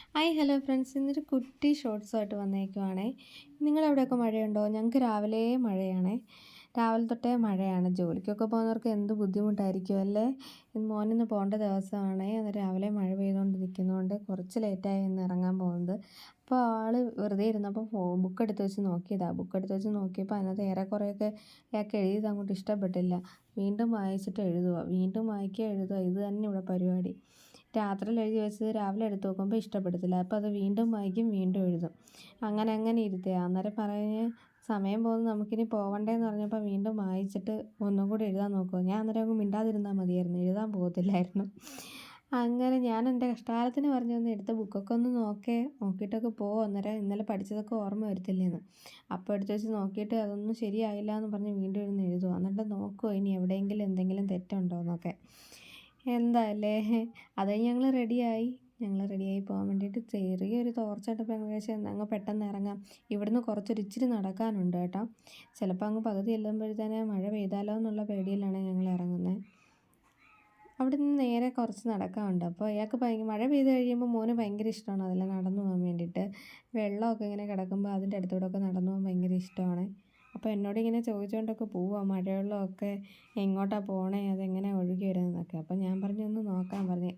Hi hello friends, ഇന്നൊരു കുട്ടി ഷോർട്സുമായിട്ട് വന്നേക്കുവാണേ. നിങ്ങളവിടെയൊക്കെ മഴയുണ്ടോ? ഞങ്ങൾക്ക് രാവിലെ മഴയാണേ. രാവിലെ തൊട്ടേ മഴയാണ്. ജോലിക്കൊക്കെ പോകുന്നവർക്ക് എന്ത് ബുദ്ധിമുട്ടായിരിക്കും അല്ലേ. മോനിന്ന് പോകേണ്ട ദിവസമാണേ. അത് രാവിലെ മഴ പെയ്തുകൊണ്ട് നിൽക്കുന്നതുകൊണ്ട് കുറച്ച് ലേറ്റായി ഇന്ന് ഇറങ്ങാൻ പോകുന്നത്. അപ്പോൾ ആൾ വെറുതെ ഇരുന്നപ്പോൾ ബുക്ക് എടുത്ത് വെച്ച് നോക്കിയതാണ്. ബുക്ക് എടുത്ത് വെച്ച് നോക്കിയപ്പോൾ അതിനകത്ത് ഏറെക്കുറെയൊക്കെ അയാൾക്ക് എഴുതിയത് അങ്ങോട്ട് ഇഷ്ടപ്പെട്ടില്ല. വീണ്ടും വായിച്ചിട്ട് എഴുതുക, വീണ്ടും വായിക്കുക, എഴുതുക, ഇത് തന്നെ ഇവിടെ പരിപാടി. രാത്രിയിൽ എഴുതി വെച്ചത് രാവിലെ എടുത്ത് നോക്കുമ്പോൾ ഇഷ്ടപ്പെടത്തില്ല. അപ്പോൾ അത് വീണ്ടും വായിക്കും, വീണ്ടും എഴുതും. അങ്ങനെ ഇരുത്തുക. അന്നേരം പറഞ്ഞ് സമയം പോകുന്നു, നമുക്കിനി പോവണ്ടേന്ന് പറഞ്ഞപ്പോൾ വീണ്ടും വായിച്ചിട്ട് ഒന്നും കൂടി എഴുതാൻ നോക്കുമോ. ഞാൻ അന്നേരം അങ്ങ് മിണ്ടാതിരുന്നാൽ മതിയായിരുന്നു, എഴുതാൻ പോകത്തില്ലായിരുന്നു. അങ്ങനെ ഞാൻ എൻ്റെ കഷ്ടകാലത്തിന് പറഞ്ഞു ഒന്ന് എടുത്ത് ബുക്കൊക്കെ ഒന്ന് നോക്കിയിട്ടൊക്കെ പോകും, അന്നേരം ഇന്നലെ പഠിച്ചതൊക്കെ ഓർമ്മ വരത്തില്ലേന്ന്. അപ്പോൾ എടുത്ത് വെച്ച് നോക്കിയിട്ട് അതൊന്നും ശരിയായില്ല എന്ന് പറഞ്ഞ് വീണ്ടും ഇരുന്ന് എഴുതുക. എന്നിട്ട് നോക്കുമോ ഇനി എവിടെയെങ്കിലും എന്തെങ്കിലും തെറ്റുണ്ടോ എന്നൊക്കെ. എന്താല്ലേ. അത് കഴിഞ്ഞ് ഞങ്ങൾ റെഡിയായി പോകാൻ വേണ്ടിയിട്ട് ചെറിയൊരു തോർച്ചയിട്ടപ്പോൾ ഞങ്ങൾ വിചാരിച്ചു അങ്ങ് പെട്ടെന്ന് ഇറങ്ങാം. ഇവിടുന്ന് ഇച്ചിരി നടക്കാനുണ്ട് കേട്ടോ. ചിലപ്പോൾ അങ്ങ് പകുതി ചെല്ലുമ്പോഴത്തേനെ മഴ പെയ്താലോ എന്നുള്ള പേടിയിലാണ് ഞങ്ങൾ ഇറങ്ങുന്നത്. അവിടെ നിന്ന് നേരെ കുറച്ച് നടക്കാനുണ്ട്. അപ്പോൾ അയാൾക്ക് മഴ പെയ്ത് കഴിയുമ്പോൾ മോന് ഭയങ്കര ഇഷ്ടമാണ് അതിൽ നടന്നു പോകാൻ വേണ്ടിയിട്ട്. വെള്ളമൊക്കെ ഇങ്ങനെ കിടക്കുമ്പോൾ അതിൻ്റെ അടുത്തൂടെയൊക്കെ നടന്നു പോകാൻ ഭയങ്കര ഇഷ്ടമാണ്. അപ്പോൾ എന്നോടിങ്ങനെ ചോദിച്ചുകൊണ്ടൊക്കെ പോവുക, മഴവെള്ളമൊക്കെ എങ്ങോട്ടാണ് പോകണേ, അതെങ്ങനെ ഒഴുകി വരുന്നതെന്നൊക്കെ. അപ്പോൾ ഞാൻ പറഞ്ഞു ഒന്ന് നോക്കാൻ പറഞ്ഞു.